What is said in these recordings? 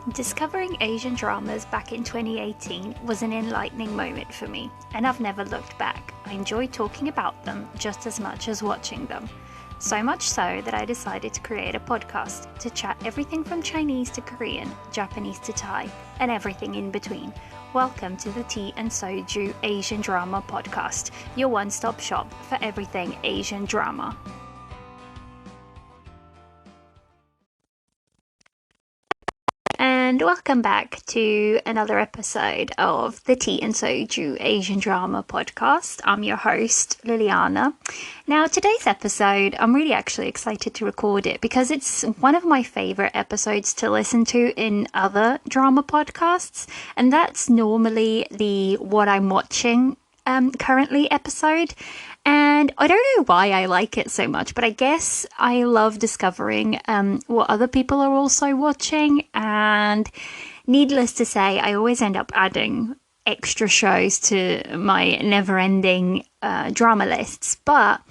Discovering Asian dramas back in 2018 was an enlightening moment for me, and I've never looked back. I enjoy talking about them just as much as watching them. So much so that I decided to create a podcast to chat everything from Chinese to Korean, Japanese to Thai, and everything in between. Welcome to the Tea and Soju Asian Drama Podcast, your one-stop shop for everything Asian drama. And welcome back to another episode of the Tea and Soju Asian Drama Podcast. I'm your host, Liliana. Now, today's episode, I'm really actually excited to record it because it's one of my favorite episodes to listen to in other drama podcasts. And that's normally the What I'm Watching currently episode. And I don't know why I like it so much, but I guess I love discovering what other people are also watching. And needless to say, I always end up adding extra shows to my never-ending drama lists. But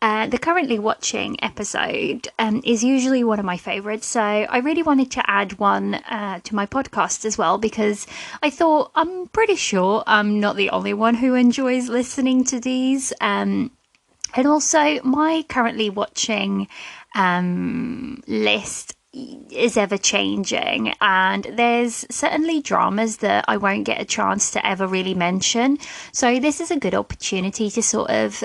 the currently watching episode is usually one of my favorites. So I really wanted to add one to my podcast as well, because I thought I'm pretty sure I'm not the only one who enjoys listening to these. And also my currently watching list is ever changing, and there's certainly dramas that I won't get a chance to ever really mention, so this is a good opportunity to sort of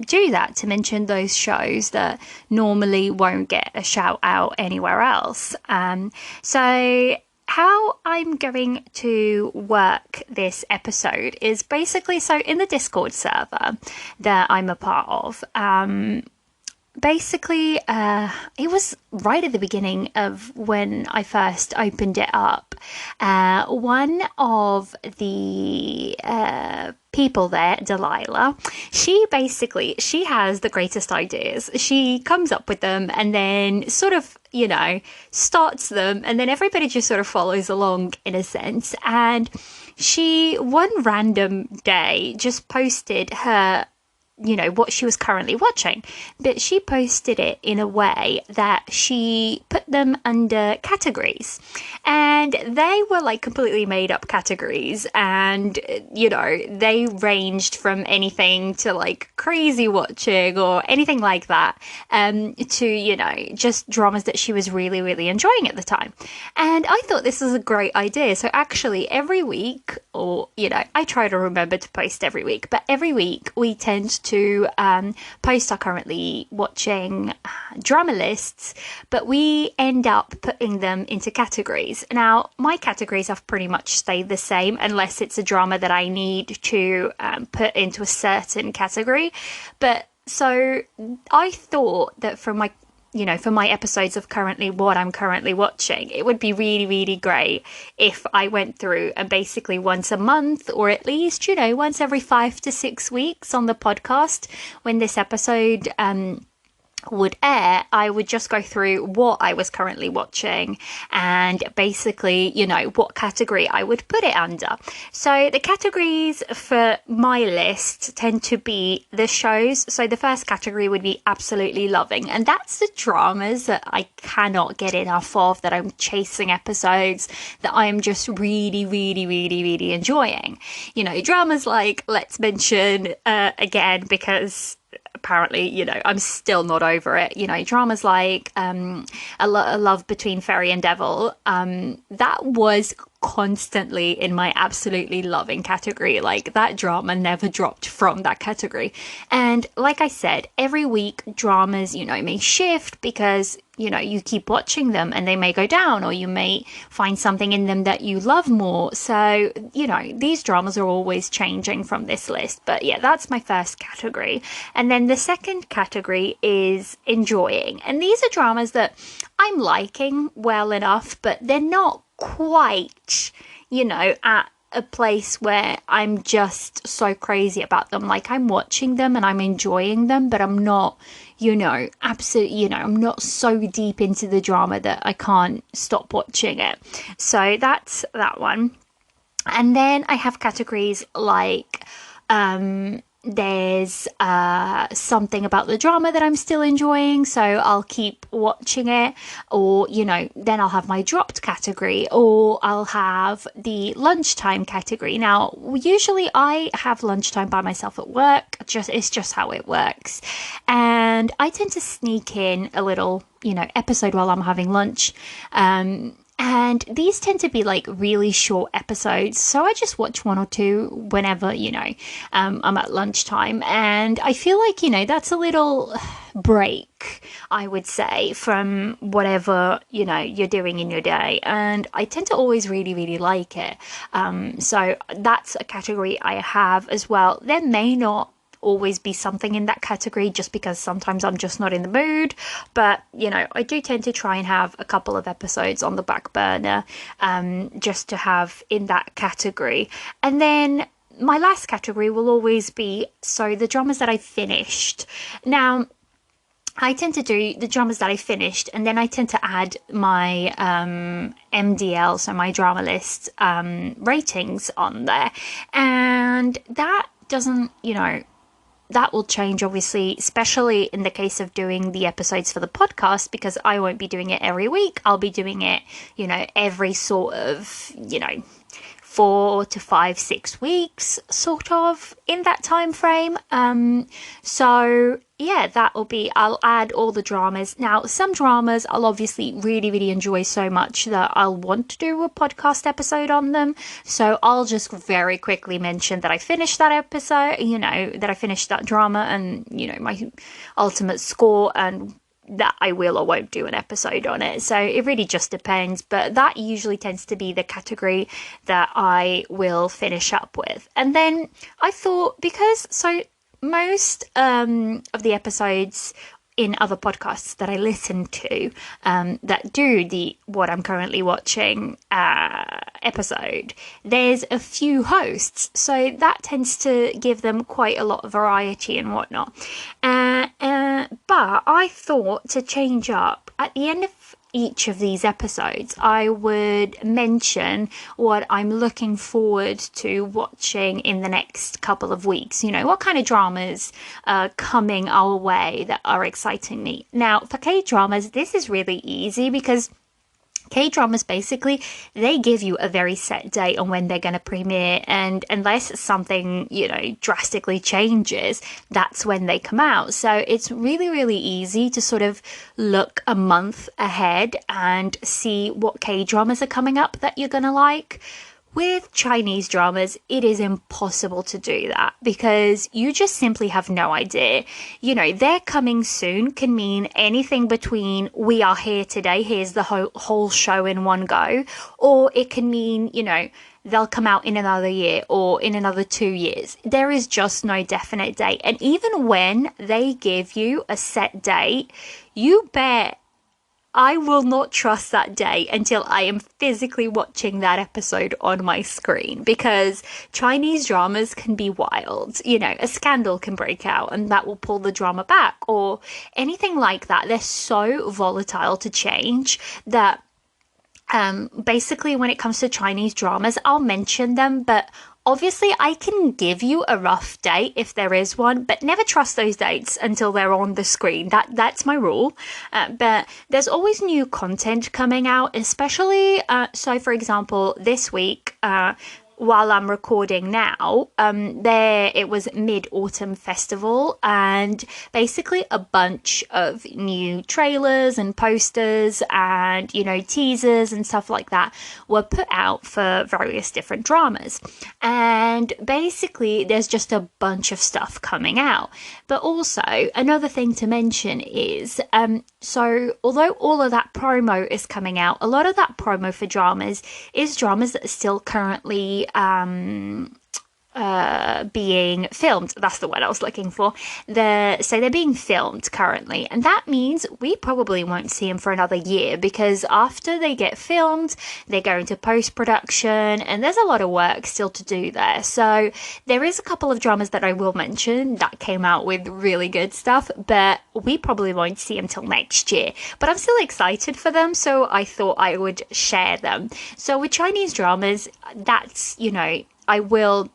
do that, to mention those shows that normally won't get a shout out anywhere else. So how I'm going to work this episode is basically, so in the Discord server that I'm a part of, basically, it was right at the beginning of when I first opened it up. One of the people there, Delilah, she has the greatest ideas. She comes up with them and then sort of, starts them, and then everybody just sort of follows along in a sense. And she, one random day, just posted her what she was currently watching, but she posted it in a way that she put them under categories, and they were like completely made up categories, and they ranged from anything to like crazy watching or anything like that, to just dramas that she was really, really enjoying at the time. And I thought this was a great idea. So actually every week, or I try to remember to post every week, but every week we tend to post our currently watching drama lists, but we end up putting them into categories. Now, my categories have pretty much stayed the same, unless it's a drama that I need to put into a certain category. But so I thought that for my episodes of what I'm currently watching, it would be really, really great if I went through and basically once a month, or at least, once every 5 to 6 weeks on the podcast, when this episode would air, I would just go through what I was currently watching and basically, what category I would put it under. So the categories for my list tend to be the shows. So the first category would be absolutely loving, and that's the dramas that I cannot get enough of, that I'm chasing episodes, that I'm just really, really, really, really enjoying. Dramas like, let's mention again, because apparently, I'm still not over it. Dramas like a Love Between Fairy and Devil, that was constantly in my absolutely loving category. Like, that drama never dropped from that category. And like I said, every week dramas, may shift because you keep watching them and they may go down, or you may find something in them that you love more. So, these dramas are always changing from this list. But yeah, that's my first category. And then the second category is enjoying. And these are dramas that I'm liking well enough, but they're not quite, at a place where I'm just so crazy about them. Like, I'm watching them and I'm enjoying them, but I'm not, absolutely, I'm not so deep into the drama that I can't stop watching it. So that's that one. And then I have categories like there's something about the drama that I'm still enjoying, so I'll keep watching it. Or, then I'll have my dropped category, or I'll have the lunchtime category. Now, usually I have lunchtime by myself at work. It's just how it works. And I tend to sneak in a little, episode while I'm having lunch. And these tend to be like really short episodes. So I just watch one or two whenever, I'm at lunchtime. And I feel like, that's a little break, I would say, from whatever, you're doing in your day. And I tend to always really, really like it. So that's a category I have as well. There may not always be something in that category just because sometimes I'm just not in the mood, but I do tend to try and have a couple of episodes on the back burner just to have in that category. And then my last category will always be the dramas that I finished. Now, I tend to do the dramas that I finished, and then I tend to add my MDL, so my drama list ratings on there. And that doesn't, that will change, obviously, especially in the case of doing the episodes for the podcast, because I won't be doing it every week. I'll be doing it, every sort of, 4 to 5, 6 weeks, sort of in that time frame. So yeah, I'll add all the dramas. Now, some dramas I'll obviously really, really enjoy so much that I'll want to do a podcast episode on them. So I'll just very quickly mention that I finished that episode, that I finished that drama and, my ultimate score, and that I will or won't do an episode on it. So it really just depends, but that usually tends to be the category that I will finish up with. And then I thought, because most of the episodes in other podcasts that I listen to that do the what I'm currently watching episode, there's a few hosts, so that tends to give them quite a lot of variety and whatnot. But I thought to change up at the end of each of these episodes, I would mention what I'm looking forward to watching in the next couple of weeks. What kind of dramas are coming our way that are exciting me. Now, for K-dramas, this is really easy because K-dramas, basically, they give you a very set date on when they're going to premiere, and unless something, drastically changes, that's when they come out. So it's really, really easy to sort of look a month ahead and see what K-dramas are coming up that you're going to like. With Chinese dramas, it is impossible to do that because you just simply have no idea. They're coming soon can mean anything between we are here today, here's the whole show in one go, or it can mean, they'll come out in another year or in another 2 years. There is just no definite date. And even when they give you a set date, you bet I will not trust that day until I am physically watching that episode on my screen, because Chinese dramas can be wild. A scandal can break out and that will pull the drama back, or anything like that. They're so volatile to change that basically when it comes to Chinese dramas, I'll mention them, but obviously, I can give you a rough date if there is one, but never trust those dates until they're on the screen. That's my rule. But there's always new content coming out, especially, for example, this week, while I'm recording now, it was Mid-Autumn Festival, and basically a bunch of new trailers and posters and, teasers and stuff like that were put out for various different dramas. And basically there's just a bunch of stuff coming out. But also another thing to mention is, although all of that promo is coming out, a lot of that promo for dramas is dramas that are still currently being filmed. That's the word I was looking for. So they're being filmed currently, and that means we probably won't see them for another year, because after they get filmed, they go into post-production, and there's a lot of work still to do there. So there is a couple of dramas that I will mention that came out with really good stuff, but we probably won't see them till next year. But I'm still excited for them, so I thought I would share them. So with Chinese dramas, that's, I will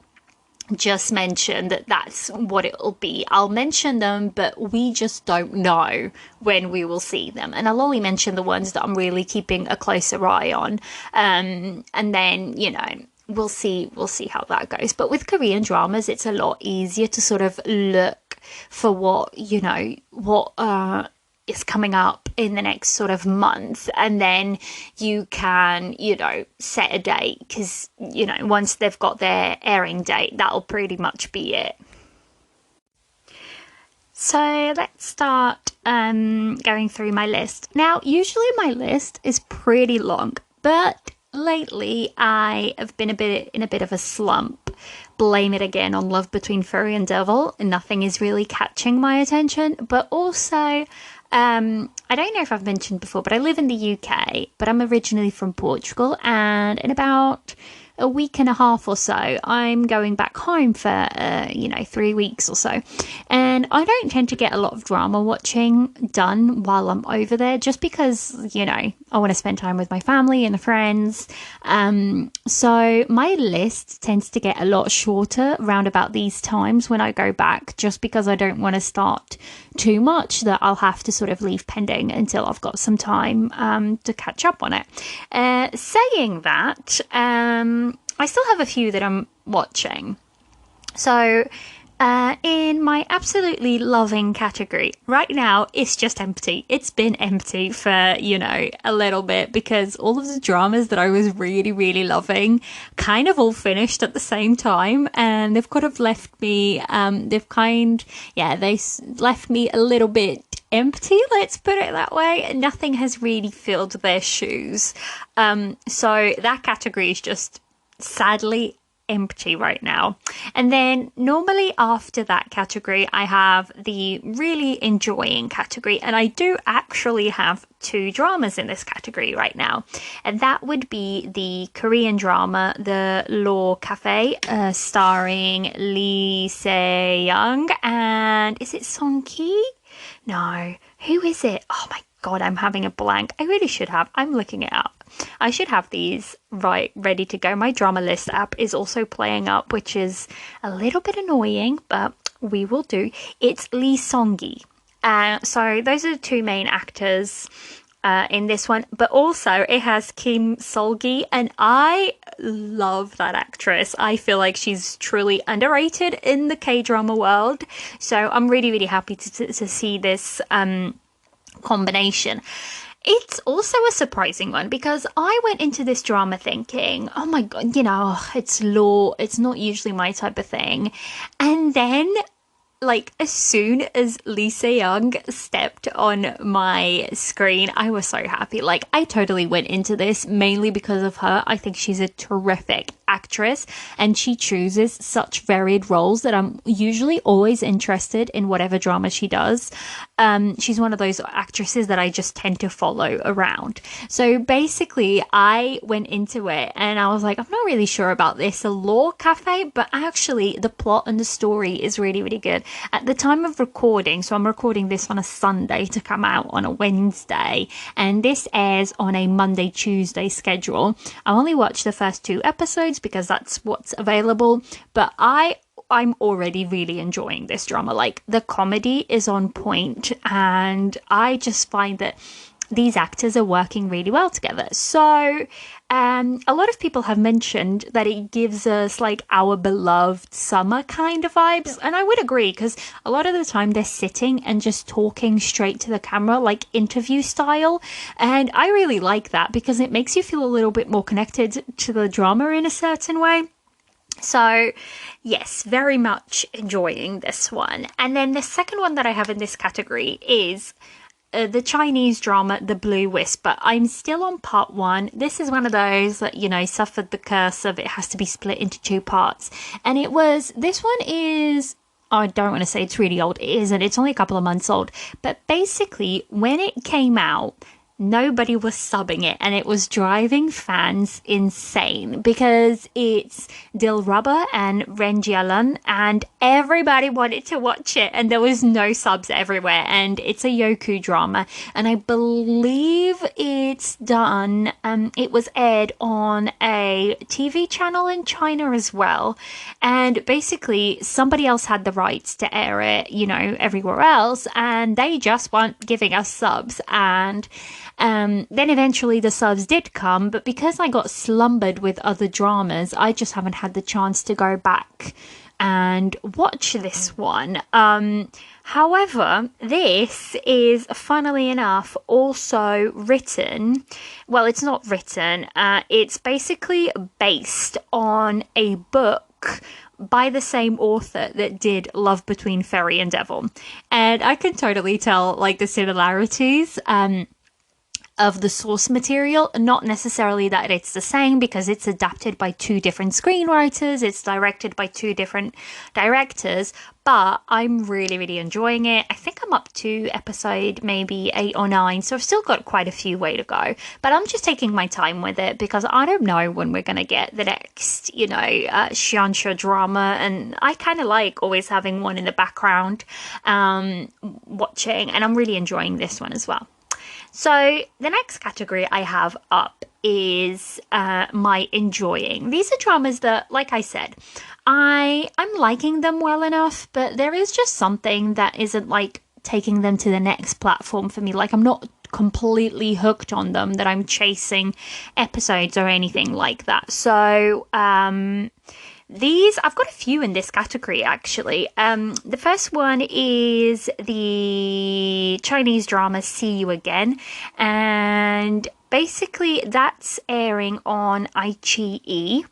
just mention that that's what it'll be. I'll mention them, but we just don't know when we will see them. And I'll only mention the ones that I'm really keeping a closer eye on. And then, we'll see how that goes. But with Korean dramas, it's a lot easier to sort of look for what is coming up in the next sort of month, and then you can set a date, because once they've got their airing date, that'll pretty much be it. So let's start going through my list. Now, usually my list is pretty long, but lately I have been in a bit of a slump. Blame it again on Love Between Furry and Devil. Nothing is really catching my attention, but also I don't know if I've mentioned before, but I live in the UK, but I'm originally from Portugal, and in about a week and a half or so, I'm going back home for, 3 weeks or so. And I don't tend to get a lot of drama watching done while I'm over there, just because, I want to spend time with my family and friends. So my list tends to get a lot shorter around about these times when I go back, just because I don't want to start too much that I'll have to sort of leave pending until I've got some time to catch up on it. Saying that, I still have a few that I'm watching. So in my absolutely loving category, right now it's just empty. It's been empty for, a little bit, because all of the dramas that I was really, really loving kind of all finished at the same time, and they've kind of left me, they left me a little bit empty, let's put it that way. Nothing has really filled their shoes. So that category is just sadly empty right now. And then normally after that category, I have the really enjoying category, and I do actually have 2 dramas in this category right now, and that would be the Korean drama The Law Cafe, starring Lee Se-young and is it Song Ki? No, who is it? Oh my God, I'm having a blank. I really should have. I'm looking it up. I should have these ready to go. My drama list app is also playing up, which is a little bit annoying, but we will do. It's Lee Song-gi. So those are the 2 main actors in this one, but also it has Kim Sol-gi, and I love that actress. I feel like she's truly underrated in the K-drama world. So I'm really, really happy to see this combination. It's also a surprising one, because I went into this drama thinking, oh my God, it's law. It's not usually my type of thing. And then, as soon as Lee Se-young stepped on my screen, I was so happy. I totally went into this mainly because of her. I think she's a terrific actress, and she chooses such varied roles that I'm usually always interested in whatever drama she does. She's one of those actresses that I just tend to follow around. So basically, I went into it and I was like, I'm not really sure about this, a law cafe, but actually the plot and the story is really, really good. At the time of recording, so I'm recording this on a Sunday to come out on a Wednesday, and this airs on a Monday, Tuesday schedule. I only watched the first 2 episodes because that's what's available, but I'm already really enjoying this drama. The comedy is on point, and I just find that these actors are working really well together. So a lot of people have mentioned that it gives us our beloved summer kind of vibes, and I would agree, because a lot of the time they're sitting and just talking straight to the camera, interview style, and I really like that because it makes you feel a little bit more connected to the drama in a certain way. So, yes, very much enjoying this one. And then the second one that I have in this category is the Chinese drama, The Blue Whisper. I'm still on part 1. This is one of those that, suffered the curse of it has to be split into 2 parts. And this one is, I don't want to say it's really old. It isn't. It's only a couple of months old. But basically, when it came out, nobody was subbing it, and it was driving fans insane because it's Dilrubba and Renjialan, and everybody wanted to watch it, and there was no subs everywhere, and it's a Yoku drama, and I believe it's done, it was aired on a TV channel in China as well, and basically somebody else had the rights to air it, everywhere else, and they just weren't giving us subs, and then eventually the subs did come, but because I got slumbered with other dramas, I just haven't had the chance to go back and watch this one. However, this is, funnily enough, also written, well, it's not written, it's basically based on a book by the same author that did Love Between Fairy and Devil. And I can totally tell, the similarities, of the source material, not necessarily that it's the same because it's adapted by two different screenwriters, it's directed by two different directors, but I'm really, really enjoying it. I think I'm up to episode maybe 8 or 9, so I've still got quite a few way to go, but I'm just taking my time with it because I don't know when we're going to get the next, Xianxia drama, and I kind of like always having one in the background watching, and I'm really enjoying this one as well. So the next category I have up is my enjoying. These are dramas that, like I said, I'm liking them well enough, but there is just something that isn't taking them to the next platform for me. I'm not completely hooked on them that I'm chasing episodes or anything like that. So I've got a few in this category actually. The first one is the Chinese drama See You Again, and basically that's airing on iQIYI,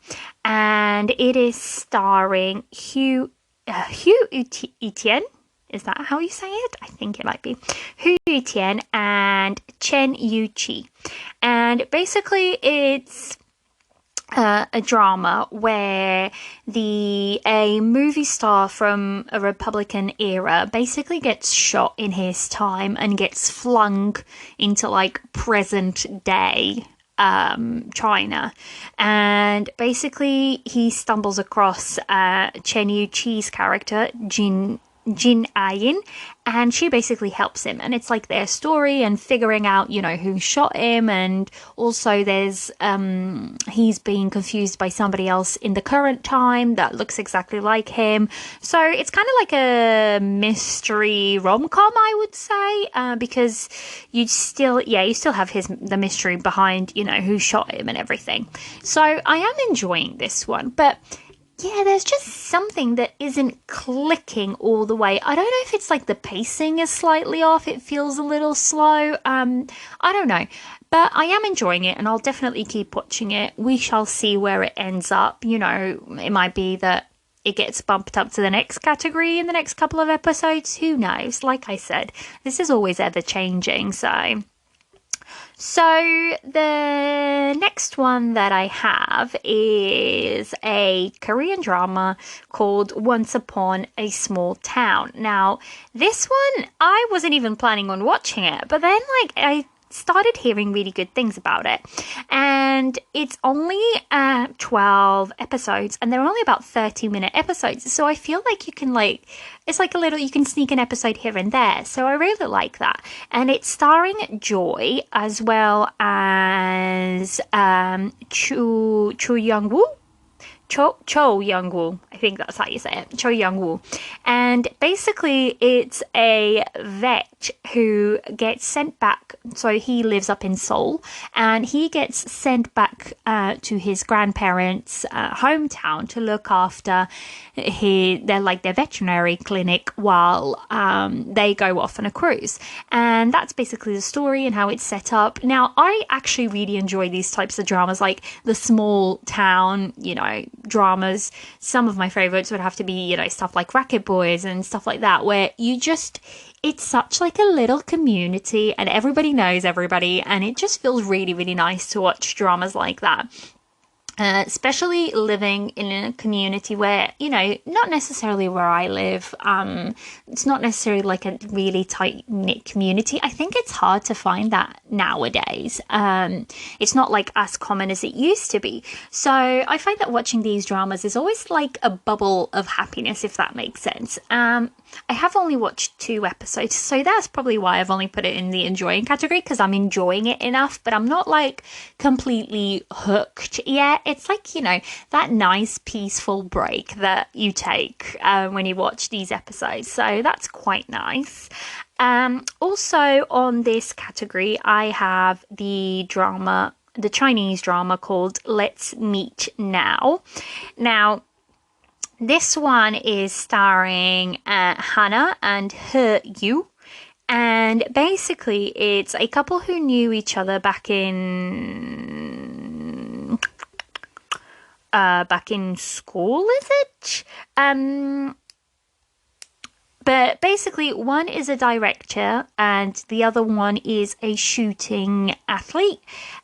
and it is starring Hugh Etienne. Is that how you say it? I think it might be. Hu Yutian and Chen Yuqi. And basically it's a drama where a movie star from a Republican era basically gets shot in his time and gets flung into present day China, and basically he stumbles across Chen Yuqi's character Jin Ayin, and she basically helps him, and it's their story and figuring out who shot him, and also there's he's being confused by somebody else in the current time that looks exactly like him, so it's kind of like a mystery rom-com, I would say, because you still have the mystery behind who shot him and everything. So I am enjoying this one, but yeah, there's just something that isn't clicking all the way. I don't know if it's the pacing is slightly off. It feels a little slow. I don't know. But I am enjoying it, and I'll definitely keep watching it. We shall see where it ends up. It might be that it gets bumped up to the next category in the next couple of episodes. Who knows? Like I said, this is always ever changing, So the next one that I have is a Korean drama called Once Upon a Small Town. Now, this one, I wasn't even planning on watching it, but then I started hearing really good things about it, and it's only 12 episodes, and they're only about 30-minute episodes, so I feel you can it's a little, you can sneak an episode here and there, so I really like that. And it's starring Joy as well as Cho Young-woo. Cho Young-woo, I think that's how you say it, Cho Young-woo. And basically it's a vet who gets sent back, so he lives up in Seoul, and he gets sent back to his grandparents' hometown to look after their veterinary clinic while they go off on a cruise. And that's basically the story and how it's set up. Now, I actually really enjoy these types of dramas, the small town, dramas. Some of my favorites would have to be, stuff like Racket Boys and stuff like that, where it's such a little community and everybody knows everybody, and it just feels really, really nice to watch dramas like that. especially living in a community where, not necessarily where I live, it's not necessarily like a really tight-knit community. I think it's hard to find that nowadays. It's not like as common as it used to be. So I find that watching these dramas is always like a bubble of happiness, if that makes sense. I have only watched 2 episodes, so that's probably why I've only put it in the enjoying category, because I'm enjoying it enough, but I'm not like completely hooked yet. It's like, that nice peaceful break that you take when you watch these episodes. So that's quite nice. Also on this category, I have the Chinese drama called Let's Meet Now. Now, this one is starring Hannah and He Yu. And basically, it's a couple who knew each other back in school, is it? But basically, one is a director and the other one is a shooting athlete.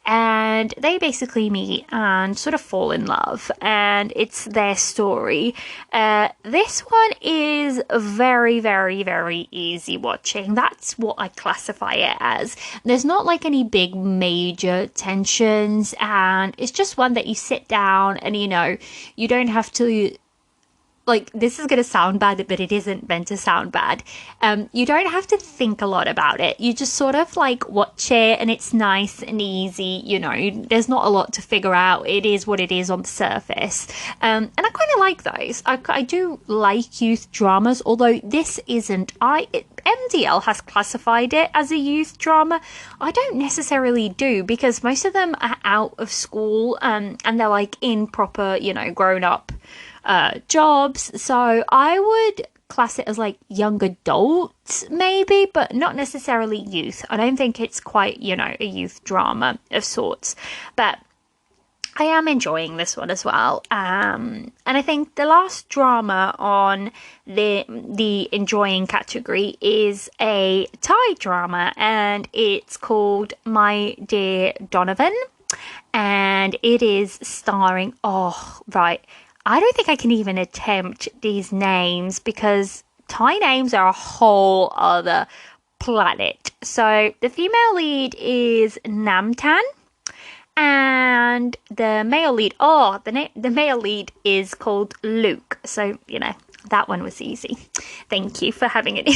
And they basically meet and sort of fall in love. And it's their story. This one is very, very, very easy watching. That's what I classify it as. There's not like any big major tensions. And it's just one that you sit down and, you don't have to... Like, this is going to sound bad, but it isn't meant to sound bad. You don't have to think a lot about it. You just sort of like watch it and it's nice and easy. There's not a lot to figure out. It is what it is on the surface. And I kind of like those. I do like youth dramas, although this isn't. MDL has classified it as a youth drama. I don't necessarily do, because most of them are out of school and they're like in proper, grown up jobs. So I would class it as like young adults maybe, but not necessarily youth. I don't think it's quite, a youth drama of sorts. But I am enjoying this one as well. And I think the last drama on the enjoying category is a Thai drama, and it's called My Dear Donovan. And it is starring, I don't think I can even attempt these names because Thai names are a whole other planet. So the female lead is Namtan, and the male lead, the male lead is called Luke. So, that one was easy. Thank you for having it.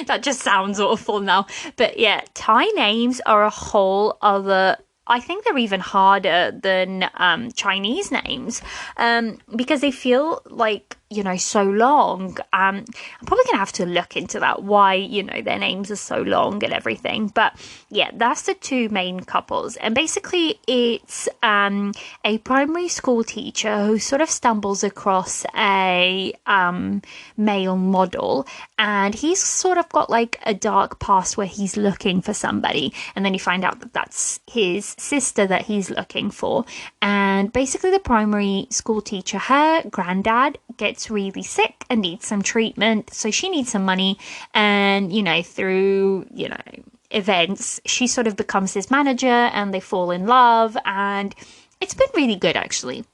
That just sounds awful now. But yeah, Thai names are a whole other... I think they're even harder than Chinese names because they feel like, so long. I'm probably going to have to look into that, why, their names are so long and everything. But yeah, that's the 2 main couples. And basically it's a primary school teacher who sort of stumbles across a male model. And he's sort of got like a dark past where he's looking for somebody. And then you find out that that's his sister that he's looking for. And basically the primary school teacher, her granddad, gets really sick and needs some treatment, so she needs some money, and through events she sort of becomes his manager and they fall in love, and it's been really good actually.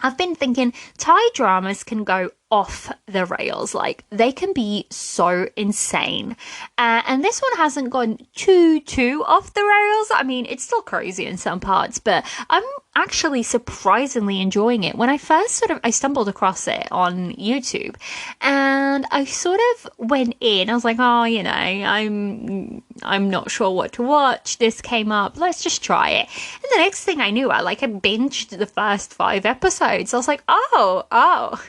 I've been thinking Thai dramas can go off the rails. Like, they can be so insane. And this one hasn't gone too off the rails. I mean, it's still crazy in some parts, but I'm actually surprisingly enjoying it. When I first I stumbled across it on YouTube, and I sort of went in. I was like, I'm not sure what to watch. This came up. Let's just try it. And the next thing I knew, I binged the first 5 episodes. I was like, oh.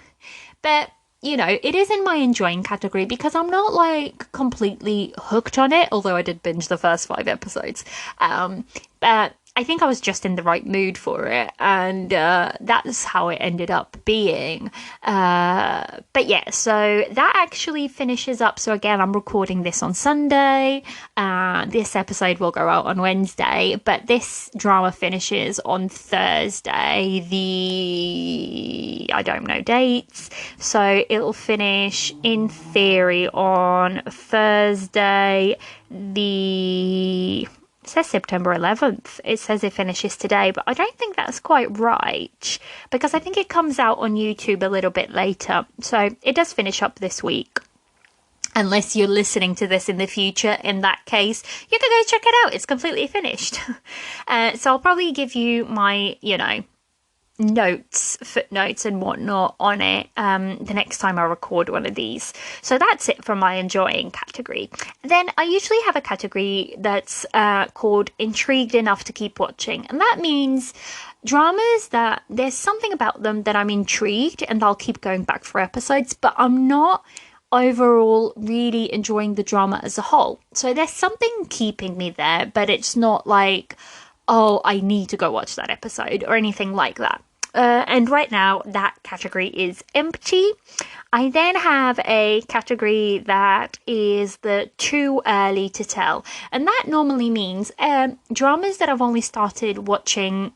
But, it is in my enjoying category because I'm not completely hooked on it, although I did binge the first 5 episodes. But I think I was just in the right mood for it, and that's how it ended up being. But yeah, so that actually finishes up. So again, I'm recording this on Sunday. This episode will go out on Wednesday, but this drama finishes on Thursday. I don't know dates, so it'll finish in theory on Thursday, the It says September 11th. It says it finishes today, but I don't think that's quite right because I think it comes out on YouTube a little bit later. So it does finish up this week. Unless you're listening to this in the future, in that case, you can go check it out. It's completely finished. So I'll probably give you my, notes, footnotes and whatnot on it the next time I record one of these. So that's it for my enjoying category. Then I usually have a category that's called intrigued enough to keep watching. And that means dramas that there's something about them that I'm intrigued and I'll keep going back for episodes, but I'm not overall really enjoying the drama as a whole. So there's something keeping me there, but it's not like, oh, I need to go watch that episode or anything like that. And right now, that category is empty. I then have a category that is the too early to tell. And that normally means dramas that I've only started watching,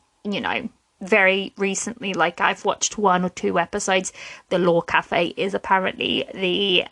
very recently. Like I've watched 1 or 2 episodes. The Law Cafe is apparently the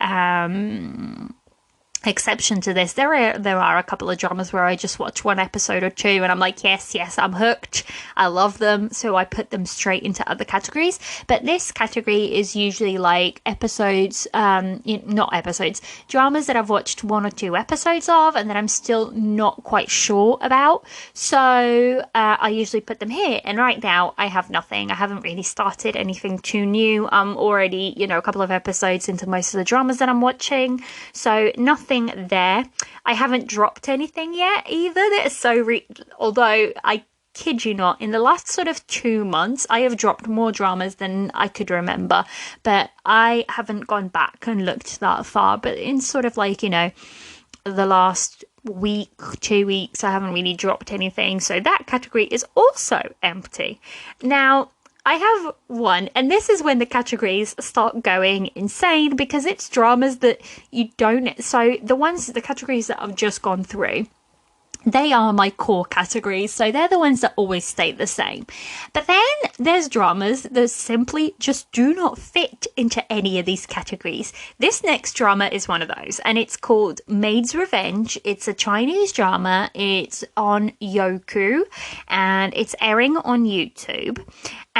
exception to this. There are a couple of dramas where I just watch 1 episode or 2 and I'm like, yes, I'm hooked. I love them. So I put them straight into other categories. But this category is usually like episodes, not episodes, dramas that I've watched 1 or 2 episodes of and that I'm still not quite sure about. So I usually put them here. And right now I have nothing. I haven't really started anything too new. I'm already, a couple of episodes into most of the dramas that I'm watching. So nothing there. I haven't dropped anything yet either. Although I kid you not, in the last sort of 2 months, I have dropped more dramas than I could remember. But I haven't gone back and looked that far. But in sort of like, the last week, 2 weeks, I haven't really dropped anything. So that category is also empty. Now, I have one, and this is when the categories start going insane because it's dramas that you don't. So the categories that I've just gone through, they are my core categories. So they're the ones that always stay the same. But then there's dramas that simply just do not fit into any of these categories. This next drama is one of those, and it's called Maid's Revenge. It's a Chinese drama. It's on Youku, and it's airing on YouTube.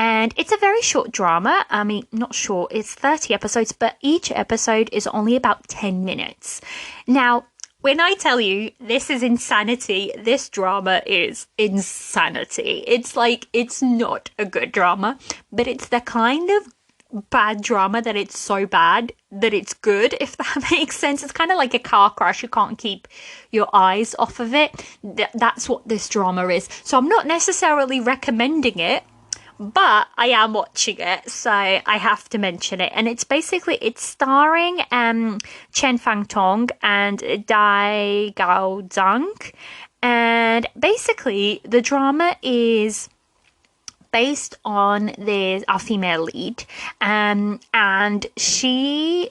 And it's a very short drama. I mean, not short, it's 30 episodes, but each episode is only about 10 minutes. Now, when I tell you this is insanity, this drama is insanity. It's like, it's not a good drama, but it's the kind of bad drama that it's so bad that it's good, if that makes sense. It's kind of like a car crash. You can't keep your eyes off of it. That's what this drama is. So I'm not necessarily recommending it, but I am watching it, so I have to mention it. And it's starring Chen Fangtong and Dai Gao Zhang. And basically, the drama is based on our female lead, and she's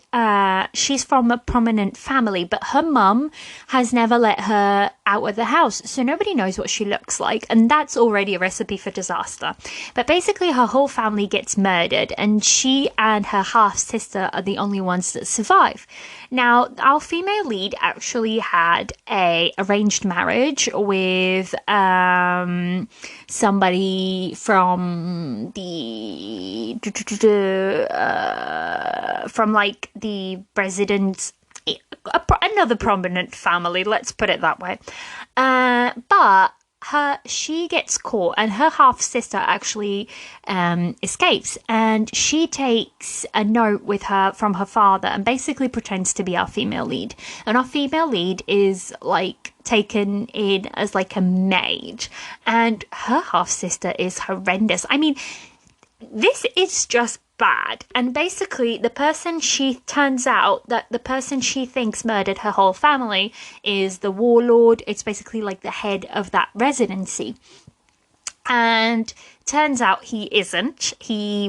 from a prominent family, but her mum has never let her out of the house, so nobody knows what she looks like, and that's already a recipe for disaster. But basically her whole family gets murdered, and she and her half sister are the only ones that survive. Now, our female lead actually had a arranged marriage with somebody from like the residents, another prominent family, let's put it that way. But she gets caught, and her half sister actually escapes, and she takes a note with her from her father and basically pretends to be our female lead. And our female lead is like taken in as like a maid, and her half sister is horrendous. I mean, this is just bad. And basically turns out that the person she thinks murdered her whole family is the warlord. It's basically like the head of that residency. And turns out he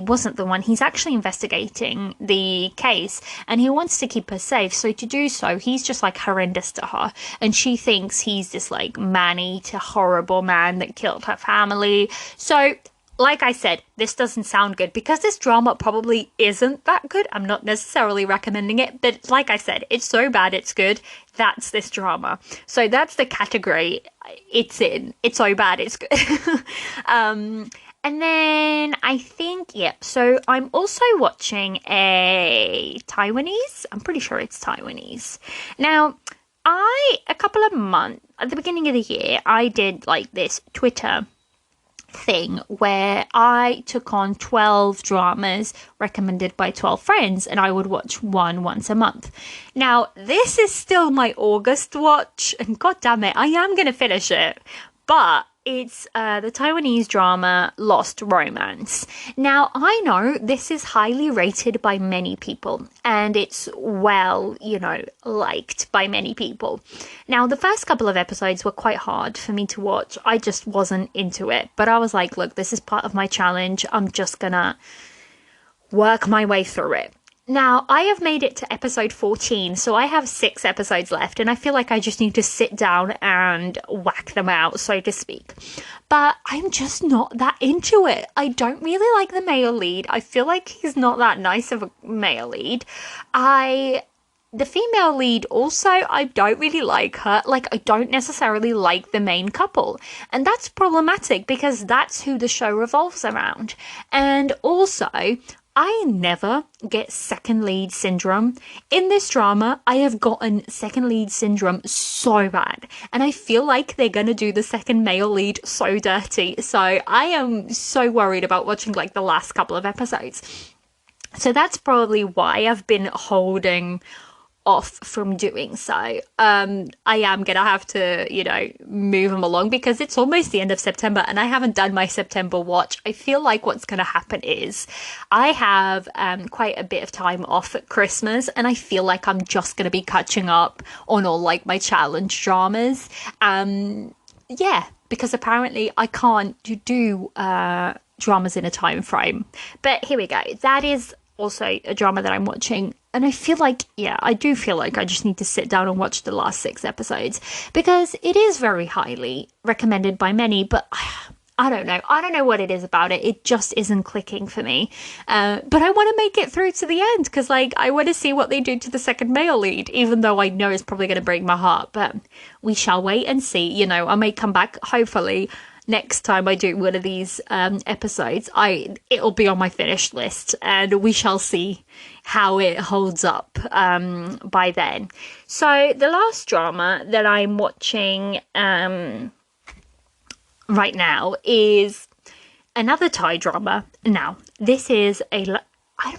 wasn't the one. He's actually investigating the case, and he wants to keep her safe. So to do so, he's just like horrendous to her, and she thinks he's this like man-eater, horrible man that killed her family. So like I said, this doesn't sound good because this drama probably isn't that good. I'm not necessarily recommending it, but like I said, it's so bad it's good. That's this drama. So that's the category it's in. It's so bad it's good. And then I think, so I'm also watching a Taiwanese. I'm pretty sure it's Taiwanese. Now, a couple of months, at the beginning of the year, I did like this Twitter thing where I took on 12 dramas recommended by 12 friends and I would watch one once a month. Now, this is still my August watch and god damn it, I am going to finish it. But it's the Taiwanese drama Lost Romance. Now, I know this is highly rated by many people and it's liked by many people. Now, the first couple of episodes were quite hard for me to watch. I just wasn't into it. But I was like, look, this is part of my challenge. I'm just gonna work my way through it. Now, I have made it to episode 14, so I have 6 episodes left, and I feel like I just need to sit down and whack them out, so to speak. But I'm just not that into it. I don't really like the male lead. I feel like he's not that nice of a male lead. The female lead also, I don't really like her. Like, I don't necessarily like the main couple. And that's problematic because that's who the show revolves around. And also, I never get second lead syndrome. In this drama, I have gotten second lead syndrome so bad. And I feel like they're going to do the second male lead so dirty. So I am so worried about watching like the last couple of episodes. So that's probably why I've been holding off from doing so. I am gonna have to, move them along because it's almost the end of September and I haven't done my September watch. I feel like what's gonna happen is I have quite a bit of time off at Christmas and I feel like I'm just gonna be catching up on all like my challenge dramas. Because apparently I can't do dramas in a time frame. But here we go. That is also a drama that I'm watching. And I feel like, I do feel like I just need to sit down and watch the last 6 episodes because it is very highly recommended by many, but I don't know. I don't know what it is about it. It just isn't clicking for me. But I want to make it through to the end because, I want to see what they do to the second male lead, even though I know it's probably going to break my heart. But we shall wait and see. I may come back, hopefully, next time I do one of these episodes. It'll be on my finished list and we shall see how it holds up by then. So the last drama that I'm watching right now is another Thai drama. Now, this is I'm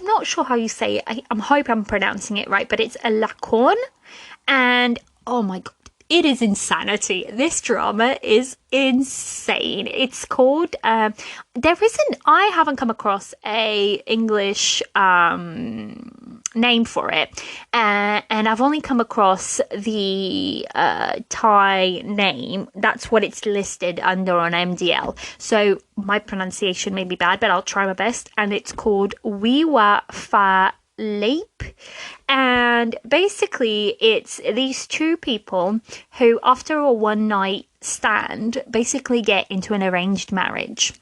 not sure how you say it. I hope I'm pronouncing it right, but it's a lakon. And oh my god, it is insanity. This drama is insane. It's called, I haven't come across a English name for it. And I've only come across the Thai name. That's what it's listed under on MDL. So my pronunciation may be bad, but I'll try my best. And it's called Wiwa Fa Leap. And basically it's these two people who after a one night stand basically get into an arranged marriage.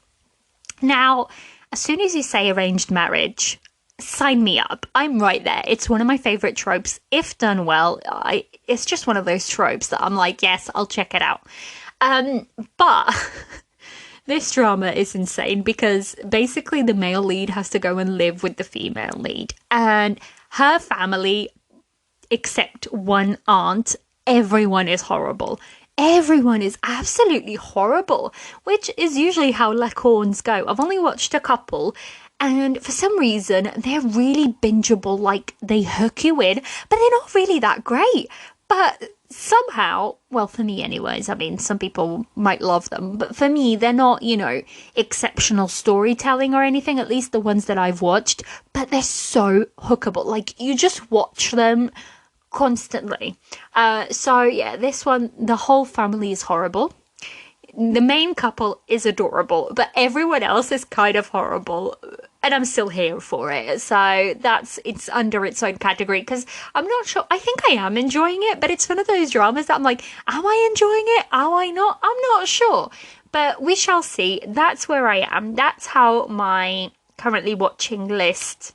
Now, as soon as you say arranged marriage, sign me up. I'm right there. It's one of my favorite tropes. If done well, it's just one of those tropes that I'm like, yes, I'll check it out. But this drama is insane because basically the male lead has to go and live with the female lead. And her family, except one aunt, everyone is horrible. Everyone is absolutely horrible, which is usually how Lacorns go. I've only watched a couple, and for some reason, they're really bingeable, like they hook you in, but they're not really that great. But somehow, well, for me anyways, I mean, some people might love them, but for me, they're not, exceptional storytelling or anything, at least the ones that I've watched, but they're so hookable. Like, you just watch them constantly. So yeah, this one, the whole family is horrible. The main couple is adorable, but everyone else is kind of horrible. And I'm still here for it. So it's under its own category because I'm not sure. I think I am enjoying it, but it's one of those dramas that I'm like, am I enjoying it? Am I not? I'm not sure. But we shall see. That's where I am. That's how my currently watching list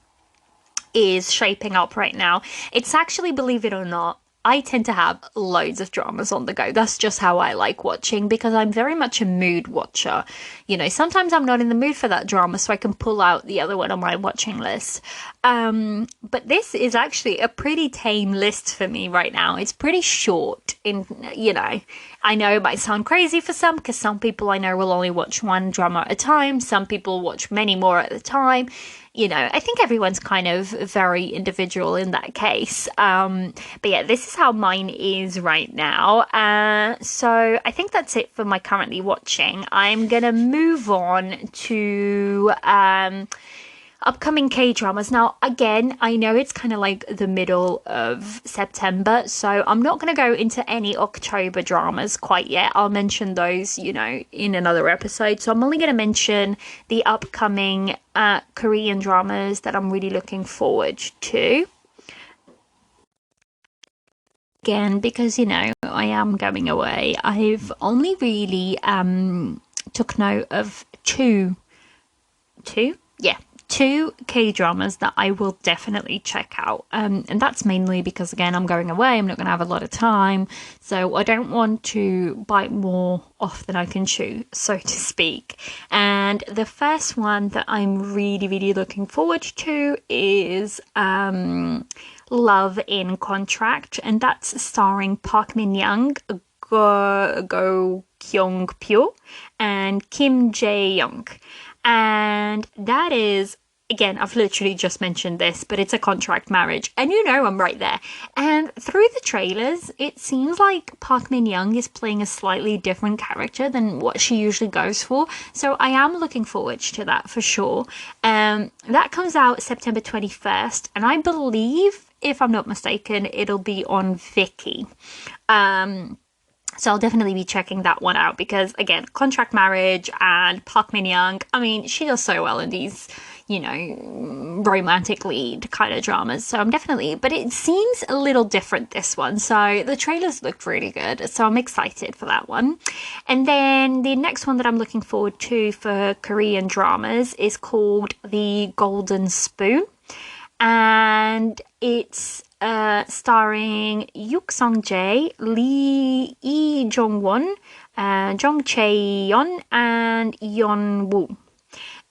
is shaping up right now. It's actually, believe it or not, I tend to have loads of dramas on the go. That's just how I like watching because I'm very much a mood watcher. You know, sometimes I'm not in the mood for that drama, so I can pull out the other one on my watching list. But this is actually a pretty tame list for me right now. It's pretty short in, you know, I know it might sound crazy for some because some people I know will only watch one drama at a time. Some people watch many more at a time. You know, I think everyone's kind of very individual in that case. But yeah, this is how mine is right now. So I think that's it for my currently watching. I'm going to move on to upcoming K-dramas. Now, again, I know it's kind of like the middle of September, so I'm not going to go into any October dramas quite yet. I'll mention those, you know, in another episode. So I'm only going to mention the upcoming Korean dramas that I'm really looking forward to. Again, because, you know, I am going away, I've only really took note of two? Yeah, two K-dramas that I will definitely check out. And that's mainly because, again, I'm going away. I'm not going to have a lot of time. So I don't want to bite more off than I can chew, so to speak. And the first one that I'm really, really looking forward to is Love in Contract. And that's starring Park Min Young, Go Kyung Pyo, and Kim Jae Young. And that is, again, I've literally just mentioned this, but it's a contract marriage. And you know I'm right there. And through the trailers, it seems like Park Min Young is playing a slightly different character than what she usually goes for. So I am looking forward to that for sure. That comes out September 21st. And I believe, if I'm not mistaken, it'll be on Viki. So I'll definitely be checking that one out because, again, contract marriage and Park Min Young, I mean, she does so well in these, you know, romantic lead kind of dramas. So I'm definitely, but it seems a little different, this one. So the trailers looked really good. So I'm excited for that one. And then the next one that I'm looking forward to for Korean dramas is called The Golden Spoon. And it's starring Yuk Sung-jae, Lee Lee Jong-won, Jong Chae-yeon, and Yeon-woo.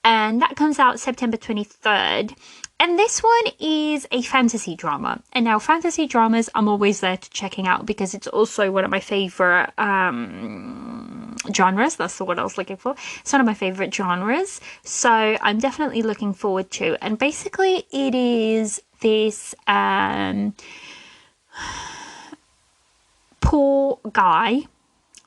And that comes out September 23rd. And this one is a fantasy drama. And now fantasy dramas, I'm always there to checking out because it's also one of my favorite genres. That's the word I was looking for. It's one of my favorite genres. So I'm definitely looking forward to. And basically it is this poor guy.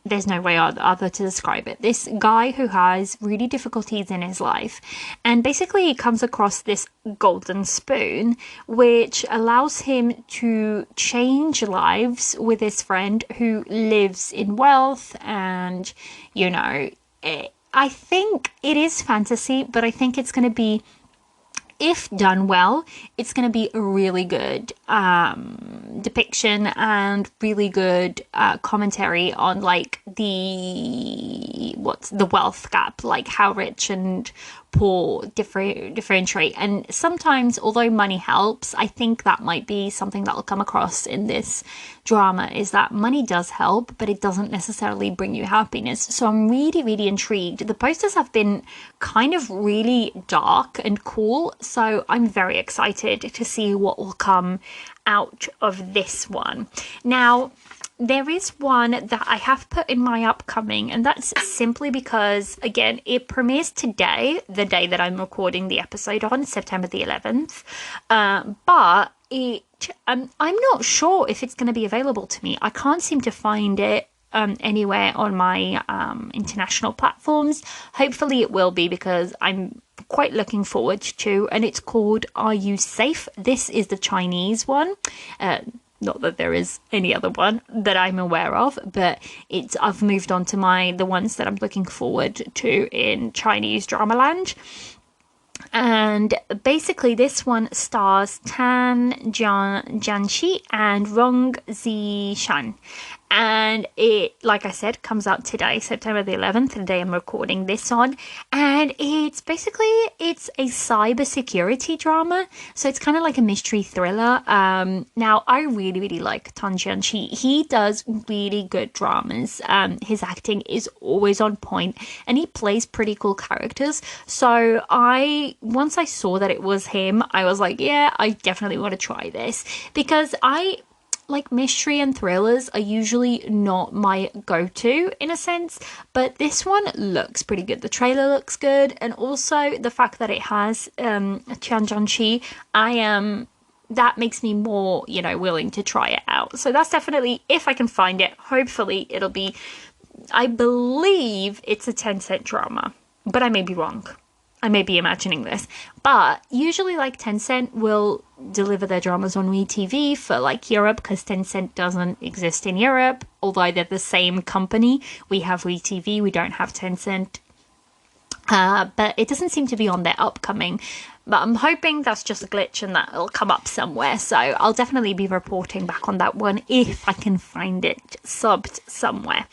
There's no way other to describe it. This guy who has really difficulties in his life, and basically he comes across this golden spoon, which allows him to change lives with his friend who lives in wealth. And, you know, I think it is fantasy, but I think it's going to be, if done well, it's going to be a really good depiction and really good commentary on like the wealth gap, like how rich and poor differentiate. And sometimes, although money helps, I think that might be something that will come across in this drama, is that money does help, but it doesn't necessarily bring you happiness. So I'm really, really intrigued. The posters have been kind of really dark and cool, so I'm very excited to see what will come out of this one. Now, there is one that I have put in my upcoming, and that's simply because, again, it premieres today, the day that I'm recording the episode on, September the 11th. But I'm not sure if it's going to be available to me. I can't seem to find it anywhere on my international platforms. Hopefully it will be, because I'm quite looking forward to, and it's called Are You Safe? This is the Chinese one. Not that there is any other one that I'm aware of, but I've moved on to the ones that I'm looking forward to in Chinese Dramaland. And basically this one stars Tan Jianxi and Rong Zishan. And it, like I said, comes out today, September the 11th, the day I'm recording this on. And it's a cybersecurity drama. So it's kind of like a mystery thriller. Now, I really, really like Tan Jianqi. He does really good dramas. His acting is always on point and he plays pretty cool characters. So once I saw that it was him, I was like, yeah, I definitely want to try this, because like mystery and thrillers are usually not my go-to in a sense, but this one looks pretty good. The trailer looks good, and also the fact that it has Tian Jianqi, that makes me more, willing to try it out. So that's definitely, if I can find it, hopefully it'll be, I believe it's a Tencent drama, but I may be wrong. I may be imagining this, but usually like Tencent will deliver their dramas on WeTV for like Europe, because Tencent doesn't exist in Europe, although they're the same company. We have WeTV, we don't have Tencent. But it doesn't seem to be on their upcoming. But I'm hoping that's just a glitch and that it'll come up somewhere. So I'll definitely be reporting back on that one if I can find it subbed somewhere.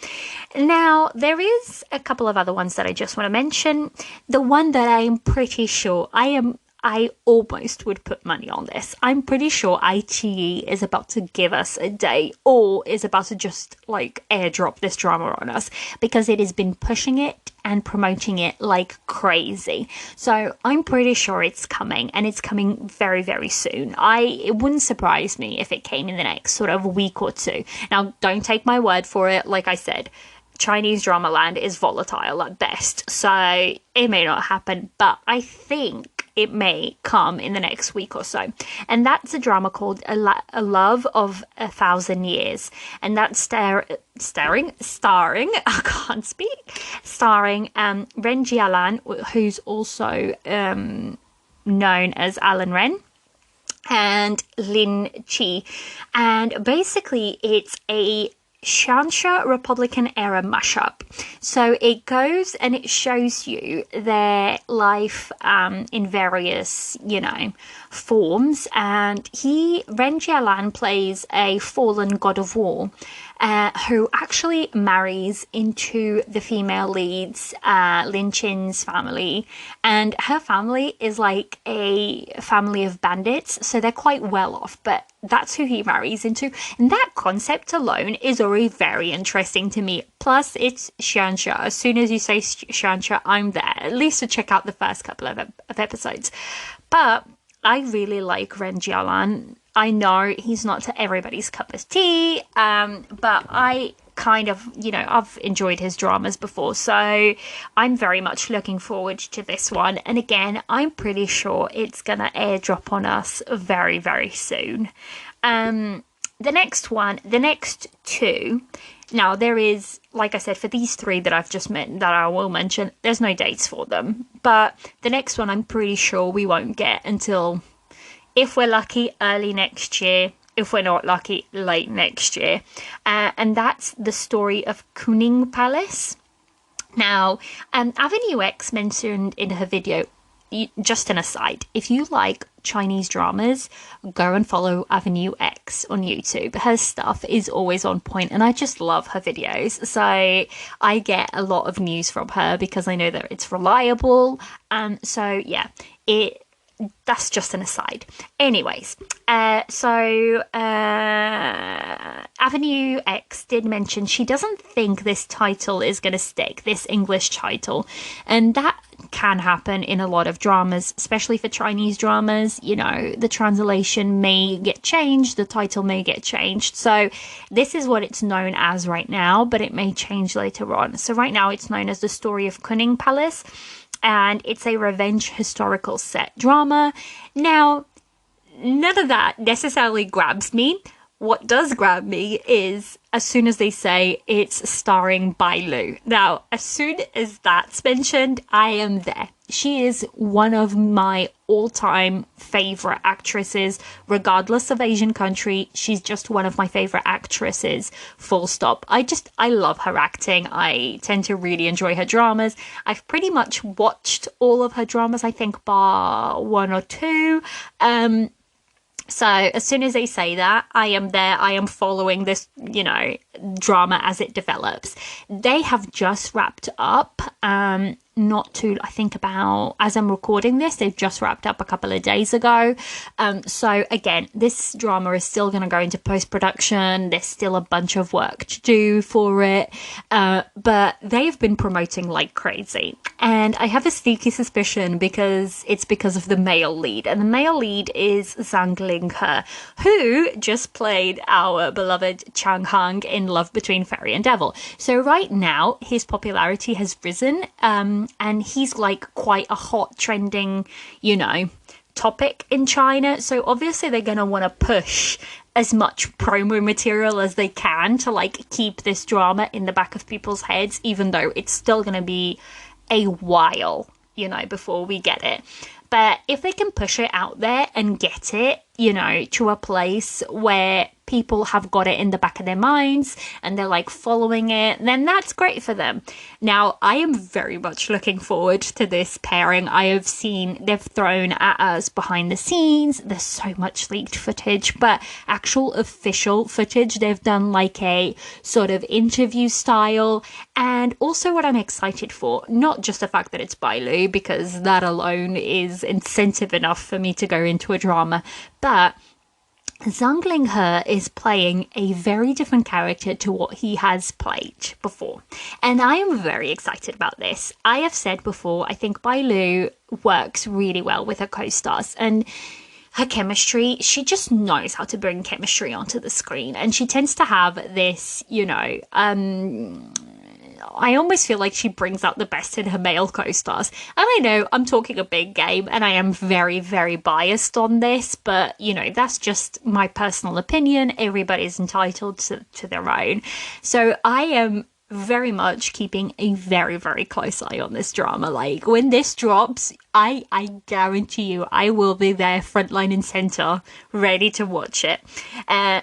Now, there is a couple of other ones that I just want to mention. The one that I am pretty sure I almost would put money on this. I'm pretty sure iQIYI is about to give us a day, or is about to just like airdrop this drama on us, because it has been pushing it and promoting it like crazy. So I'm pretty sure it's coming, and it's coming very, very soon. It wouldn't surprise me if it came in the next sort of week or two. Now, don't take my word for it. Like I said, Chinese drama land is volatile at best, so it may not happen, but I think it may come in the next week or so. And that's a drama called A Love of 1,000 Years. And that's starring, I can't speak, starring Ren Jialan, who's also known as Alan Ren, and Lin Chi. And basically it's a Shansha Republican era mashup. So it goes and it shows you their life in various, forms. And Ren Jialan plays a fallen god of war who actually marries into the female lead's Lin Chin's family. And her family is like a family of bandits, so they're quite well off, but that's who he marries into. And that concept alone is already very interesting to me. Plus, it's Xianxia. As soon as you say Xianxia, I'm there, at least to check out the first couple of episodes. But I really like Ren Jialan. I know he's not to everybody's cup of tea, but I kind of, I've enjoyed his dramas before, so I'm very much looking forward to this one. And again, I'm pretty sure it's gonna airdrop on us very, very soon. The next two, now there is, like I said, for these three that I've just met, that I will mention, there's no dates for them, but the next one I'm pretty sure we won't get until, if we're lucky, early next year. If we're not lucky, late next year. And that's the story of Kuning Palace. Now, Avenue X mentioned in her video, just an aside, if you like Chinese dramas, go and follow Avenue X on YouTube. Her stuff is always on point, and I just love her videos. So I get a lot of news from her because I know that it's reliable. So yeah, that's just an aside. Anyways, Avenue X did mention she doesn't think this title is going to stick, this English title. And that can happen in a lot of dramas, especially for Chinese dramas. The translation may get changed, the title may get changed. So this is what it's known as right now, but it may change later on. So right now it's known as The Story of Kuning Palace. And it's a revenge historical set drama. Now, none of that necessarily grabs me. What does grab me is as soon as they say it's starring Bai Lu. Now, as soon as that's mentioned, I am there. She is one of my all-time favorite actresses, regardless of Asian country. She's just one of my favorite actresses, full stop. I love her acting. I tend to really enjoy her dramas. I've pretty much watched all of her dramas, I think, bar one or two. So as soon as they say that, I am there. I am following this, drama as it develops. They have just wrapped up, not too, I think about, as I'm recording this, they've just wrapped up a couple of days ago. So again, this drama is still going to go into post-production. There's still a bunch of work to do for it. But they've been promoting like crazy. And I have a sneaky suspicion because of the male lead. And the male lead is Zhang Linghe, who just played our beloved Chang Hang in Love Between Fairy and Devil. So right now, his popularity has risen, and he's like quite a hot trending, topic in China. So obviously they're going to want to push as much promo material as they can to like keep this drama in the back of people's heads, even though it's still going to be a while, before we get it. But if they can push it out there and get it, to a place where people have got it in the back of their minds and they're like following it, then that's great for them. Now, I am very much looking forward to this pairing. I have seen they've thrown at us behind the scenes. There's so much leaked footage, but actual official footage, they've done like a sort of interview style. And also what I'm excited for, not just the fact that it's Bailu, because that alone is incentive enough for me to go into a drama, but Zhang Linghe is playing a very different character to what he has played before. And I am very excited about this. I have said before, I think Bailu works really well with her co-stars, and her chemistry, she just knows how to bring chemistry onto the screen. And she tends to have this, I almost feel like she brings out the best in her male co-stars. And I know I'm talking a big game and I am very, very biased on this, but, that's just my personal opinion. Everybody's entitled to their own. So I am very much keeping a very, very close eye on this drama. Like, when this drops, I guarantee you I will be there frontline and center, ready to watch it.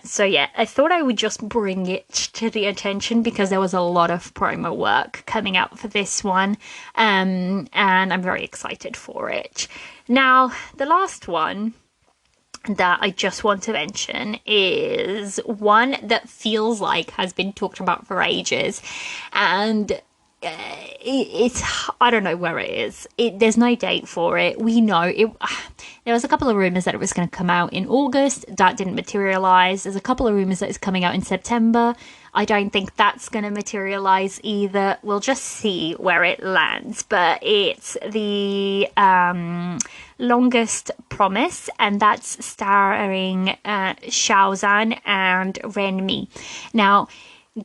So yeah, I thought I would just bring it to the attention because there was a lot of promo work coming out for this one, and I'm very excited for it. Now, the last one that I just want to mention is one that feels like has been talked about for ages, and it's, I don't know where it is. There's no date for it. We know it. There was a couple of rumors that it was going to come out in August. That didn't materialize. There's a couple of rumors that it's coming out in September. I don't think that's going to materialize either. We'll just see where it lands. But it's the Longest Promise, and that's starring Xiaozhan and Renmi. Now,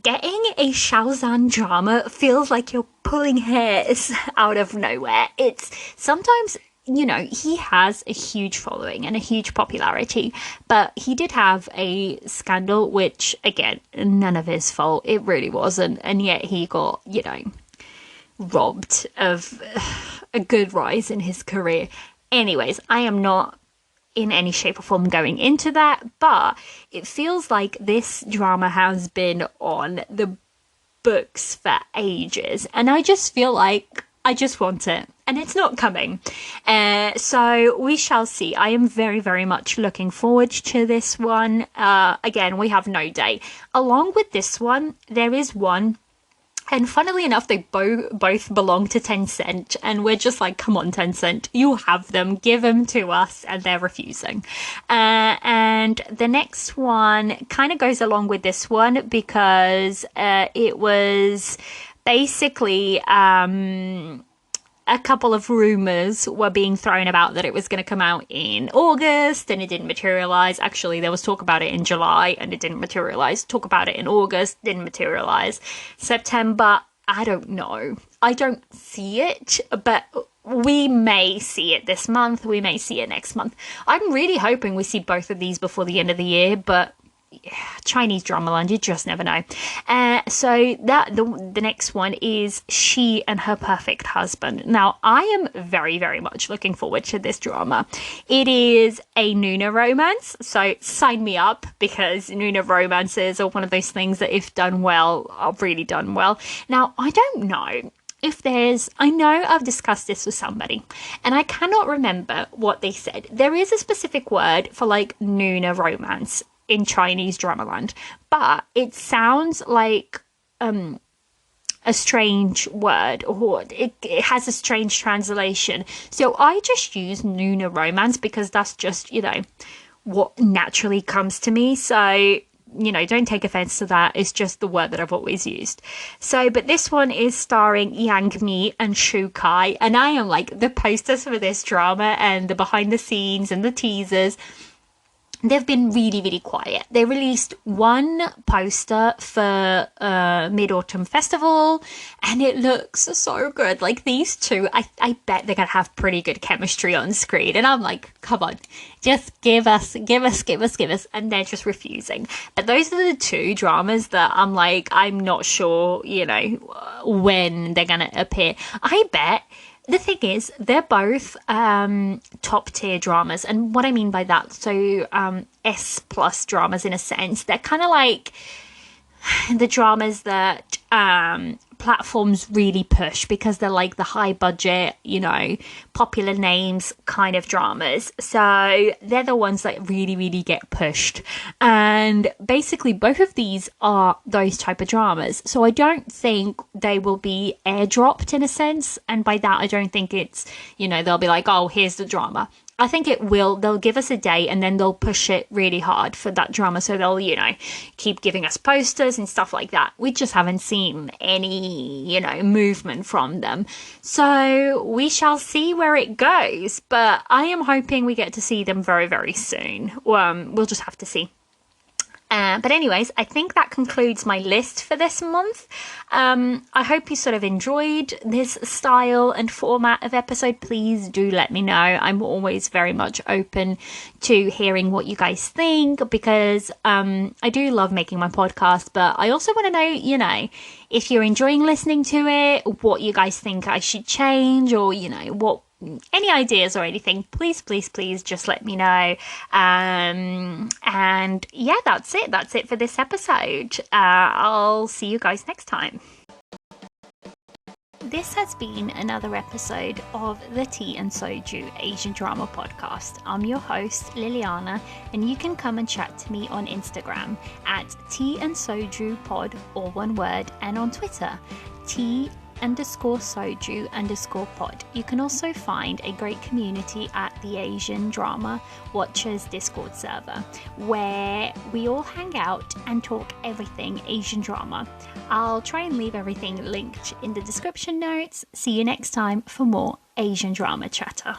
getting a Xiaozhan drama feels like you're pulling hairs out of nowhere. It's sometimes, he has a huge following and a huge popularity, but he did have a scandal, which, again, none of his fault. It really wasn't. And yet he got, robbed of a good rise in his career. Anyways, I am not in any shape or form going into that, but it feels like this drama has been on the books for ages, and I just feel like I just want it, and it's not coming. So we shall see. I am very, very much looking forward to this one. Again, we have no date. Along with this one, there is one, and funnily enough, they both belong to Tencent, and we're just like, come on, Tencent, you have them, give them to us, and they're refusing. And the next one kind of goes along with this one because it was basically a couple of rumors were being thrown about that it was going to come out in August and it didn't materialize. Actually, there was talk about it in July and it didn't materialize. Talk about it in August, didn't materialize. September, I don't know. I don't see it, but we may see it this month. We may see it next month. I'm really hoping we see both of these before the end of the year, but Chinese drama land, you just never know. So that the next one is She and Her Perfect Husband. Now, I am very, very much looking forward to this drama. It is a Nuna romance, so sign me up, because Nuna romances are one of those things that, if done well, are really done well. Now, I don't know. if there's, I know I've discussed this with somebody and I cannot remember what they said. There is a specific word for like Nuna romance in Chinese dramaland, but it sounds like a strange word, or it has a strange translation. So I just use Nuna romance because that's just, what naturally comes to me. So, don't take offense to that. It's just the word that I've always used. So, but this one is starring Yang Mi and Shu Kai. And I am like, the posters for this drama and the behind the scenes and the teasers, they've been really, really quiet. They released one poster for Mid-Autumn Festival and it looks so good. Like these two, I bet they're going to have pretty good chemistry on screen. And I'm like, come on, just give us. And they're just refusing. But those are the two dramas that I'm like, I'm not sure, when they're going to appear. I bet. The thing is, they're both top tier dramas. And what I mean by that, so S plus dramas in a sense, they're kind of like the dramas that platforms really push because they're like the high budget, popular names kind of dramas. So they're the ones that really, really get pushed. And basically both of these are those type of dramas. So I don't think they will be airdropped in a sense. And by that, I don't think it's, they'll be like, oh, here's the drama. I think they'll give us a day and then they'll push it really hard for that drama. So they'll, keep giving us posters and stuff like that. We just haven't seen any, movement from them. So we shall see where it goes. But I am hoping we get to see them very, very soon. We'll just have to see. But anyways, I think that concludes my list for this month. I hope you sort of enjoyed this style and format of episode. Please do let me know. I'm always very much open to hearing what you guys think because I do love making my podcast, but I also want to know, if you're enjoying listening to it, what you guys think I should change or, what any ideas or anything, please just let me know. And yeah, that's it for this episode. I'll see you guys next time. This has been another episode of the Tea and Soju Asian Drama Podcast. I'm your host, Liliana, and you can come and chat to me on Instagram at Tea and Soju Pod, all one word, and on Twitter, tea_soju_pod. You can also find a great community at the Asian Drama Watchers Discord server where we all hang out and talk everything Asian drama. I'll try and leave everything linked in the description notes. See you next time for more Asian drama chatter.